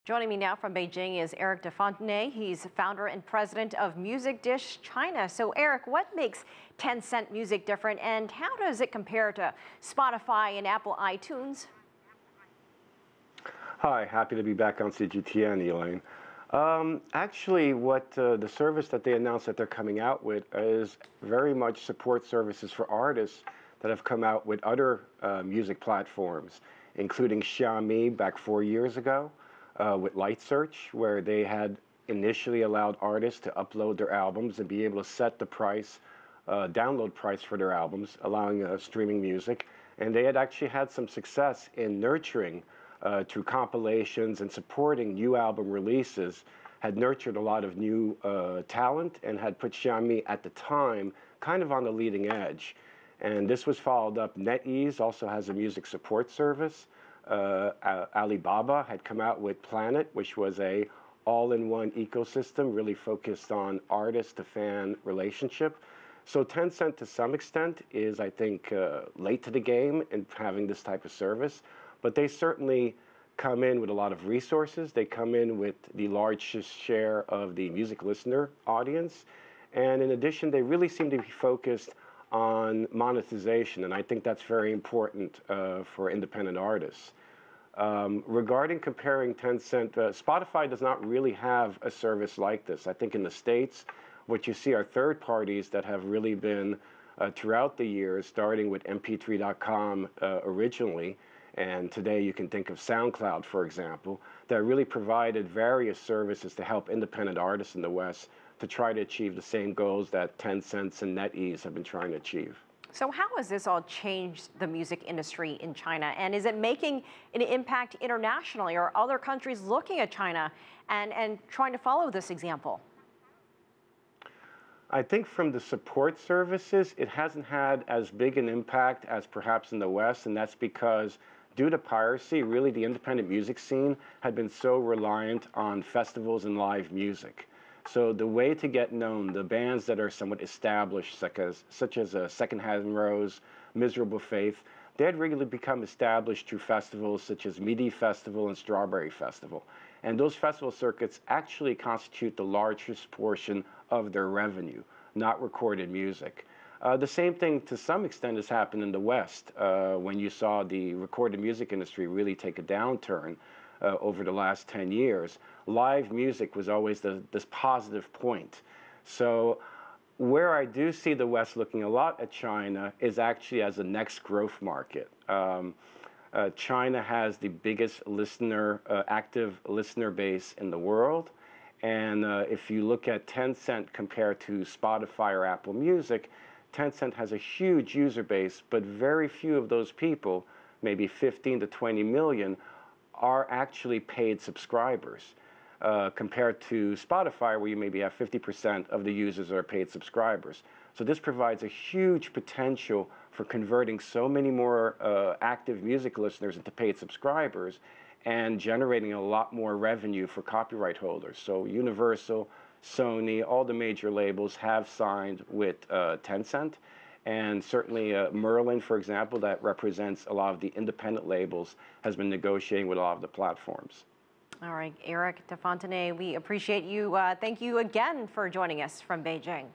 Joining me now from Beijing is Eric de Fontenay. He's founder and president of Music Dish China. So Eric, what makes Tencent Music different and how does it compare to Spotify and Apple iTunes? Hi, happy to be back on CGTN, Elaine. Actually, what the service that they announced that they're coming out with is very much support services for artists that have come out with other music platforms, including Xiaomi back 4 years ago, with Light Search, where they had initially allowed artists to upload their albums and be able to set the price, download price for their albums, allowing streaming music. And they had actually had some success in nurturing through compilations and supporting new album releases, had nurtured a lot of new talent and had put Xiaomi at the time kind of on the leading edge. And this was followed up. NetEase also has a music support service. Alibaba had come out with Planet, which was a all-in-one ecosystem really focused on artist to fan relationship. So Tencent to some extent is, I think, late to the game in having this type of service, but they certainly come in with a lot of resources. They come in with the largest share of the music listener audience. And in addition, they really seem to be focused on monetization, and I think that's very important for independent artists. Regarding comparing Tencent, Spotify does not really have a service like this. I think in the States, what you see are third parties that have really been throughout the years, starting with mp3.com originally, and today you can think of SoundCloud, for example, that really provided various services to help independent artists in the West to try to achieve the same goals that Tencent and NetEase have been trying to achieve. So how has this all changed the music industry in China? And is it making an impact internationally? Or are other countries looking at China and trying to follow this example? I think from the support services, it hasn't had as big an impact as perhaps in the West, and that's because due to piracy, really the independent music scene had been so reliant on festivals and live music. So the way to get known, the bands that are somewhat established, such as Second Hand Rose, Miserable Faith, they had really become established through festivals such as Midi Festival and Strawberry Festival. And those festival circuits actually constitute the largest portion of their revenue, not recorded music. The same thing to some extent has happened in the West when you saw the recorded music industry really take a downturn over the last 10 years. Live music was always this positive point. So where I do see the West looking a lot at China is actually as a next growth market. China has the biggest active listener base in the world. And if you look at Tencent compared to Spotify or Apple Music, Tencent has a huge user base, but very few of those people, maybe 15 to 20 million, are actually paid subscribers. Compared to Spotify, where you maybe have 50% of the users are paid subscribers. So this provides a huge potential for converting so many more active music listeners into paid subscribers and generating a lot more revenue for copyright holders. So Universal, Sony, all the major labels have signed with Tencent. And certainly Merlin, for example, that represents a lot of the independent labels, has been negotiating with a lot of the platforms. All right, Eric de Fontenay, we appreciate you. Thank you again for joining us from Beijing.